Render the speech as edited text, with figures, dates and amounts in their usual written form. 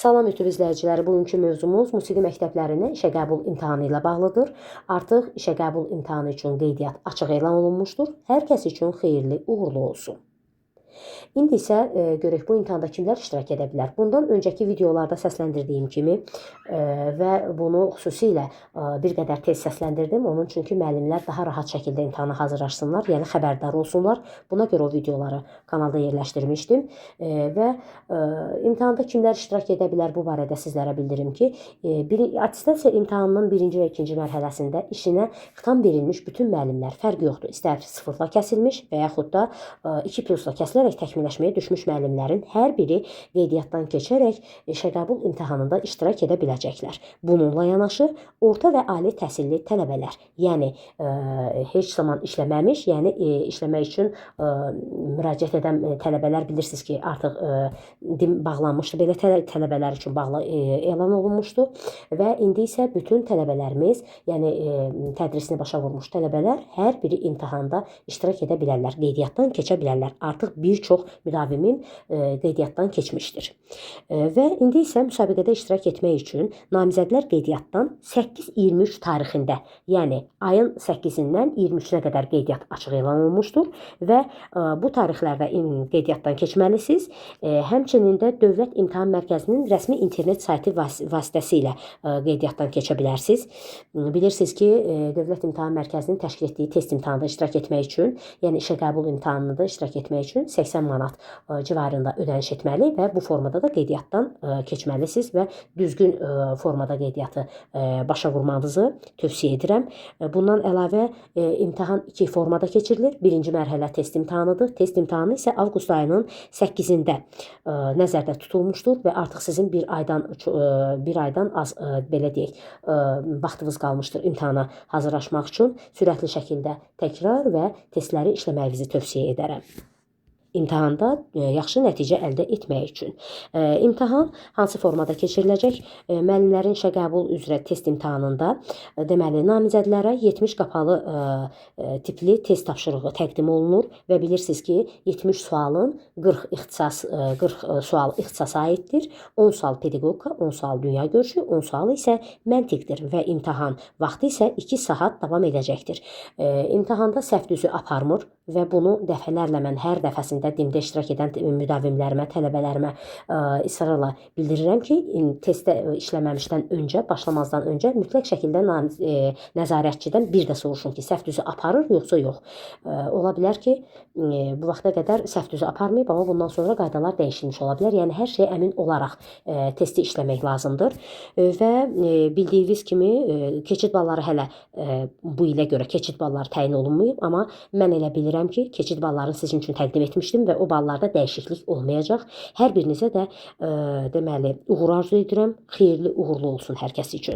Salam YouTube izləyiciləri, bugünkü mövzumuz musiqi məktəblərinin işə qəbul imtahanı ilə bağlıdır. Artıq işə qəbul imtahanı üçün qeydiyyat açıq elan olunmuşdur. Hər kəs üçün xeyirli, uğurlu olsun. İndi isə görək bu imtahanda kimlər iştirak edə bilər. Bundan öncəki videolarda səsləndirdiyim kimi və bunu xüsusilə bir qədər tez səsləndirdim. Onun çünki müəllimlər daha rahat şəkildə imtahana hazırlaşsınlar, yəni xəbərdar olsunlar. Buna görə o videoları kanalda yerləşdirmişdim və imtahanda kimlər iştirak edə bilər bu barədə sizlərə bildirim ki, attestasiya imtahanının 1-ci və 2-ci mərhələsində işinə xitam verilmiş bütün müəllimlər, fərq yoxdur. İstər sıfırla kəsilmiş və yaxud da 2+la kəsilərək təkmilləşməyə düşmüş müəllimlərin hər biri qeydiyyatdan keçərək işə qəbul imtahanında iştirak edə biləcəklər. Bununla yanaşı, orta və ali təhsilli tələbələr, yəni heç zaman işləməmiş, yəni işləmək üçün müraciət edən tələbələr bilirsiniz ki, artıq bağlanmışdı, belə tələbələr üçün elan olunmuşdu və indi isə bütün tələbələrimiz, yəni tədrisini başa vurmuş tələbələr hər biri imtahanda iştirak edə bilərlər, qeydiyyatdan keçə bilərlər. Artıq bir çox müdavimim qeydiyyatdan keçmişdir. Və indi isə müsabiqədə iştirak etmək üçün namizədlər qeydiyyatdan 8-23 tarixində, yəni ayın 8-dən 23-nə qədər qeydiyyat açıq elan olunmuşdur və bu tarixlərdə qeydiyyatdan keçməlisiniz. Həmçinin də Dövlət İmtahan Mərkəzinin rəsmi internet saytı vasitəsilə qeydiyyatdan keçə bilərsiniz. Bilirsiniz ki, Dövlət İmtahan Mərkəzinin təşkil etdiyi test imtahanında iştirak etmək üçün, yəni işə qəbul imtahanında iştirak etmək üçün 80 manat civarında ödəniş etməli və bu formada da qeydiyyatdan keçməlisiniz və düzgün formada qeydiyyatı başa vurmanızı tövsiyə edirəm. Bundan əlavə imtahan 2 formada keçirilir. 1-ci mərhələ test imtahanıdır. Test imtahanı isə avqust ayının 8-də nəzərdə tutulmuşdur və artıq sizin bir aydan az belə deyək vaxtınız qalmışdır imtahana hazırlaşmaq üçün. Sürətli şəkildə təkrar və testləri işləməyinizi tövsiyə edərəm. İmtahanda yaxşı nəticə əldə etmək üçün. İmtahan hansı formada keçiriləcək? Müəllimlərin işə qəbul üzrə test imtahanında deməli namizədlərə 70 qapalı tipli test tapşırığı təqdim olunur və bilirsiniz ki, 70 sualın 40 sual ixtisasa aiddir. 10 sual pedaqogika, 10 sual dünya görüşü, 10 sual isə məntiqdir və imtahan vaxtı isə 2 saat davam edəcəkdir. İmtahanda səhv düzü aparmır və bunu dəfələrlə mən hər dəfəsində dimdə iştirak edən müdavimlərimə, tələbələrimə israrla bildirirəm ki, testdə işləməmişdən öncə, başlamazdan öncə mütləq şəkildə nəzarətçidən bir də soruşun ki, səhv düzü aparır, yoxsa yox. Ola bilər ki, bu vaxta qədər səhv düzü aparmayıb, amma bundan sonra qaydalar dəyişilmiş ola bilər. Yəni, hər şeyə əmin olaraq testi işləmək lazımdır və bildiyiniz kimi, keçid balları hələ bu ilə görə keçid balları təyin olunmayıb, amma mən elə bilirəm ki, keçid ballarını sizin üçün təqdim etmişdim və o ballarda dəyişiklik olmayacaq. Hər birinizə də deməli, uğur arzu edirəm. Xeyirli, uğurlu olsun hər kəs üçün.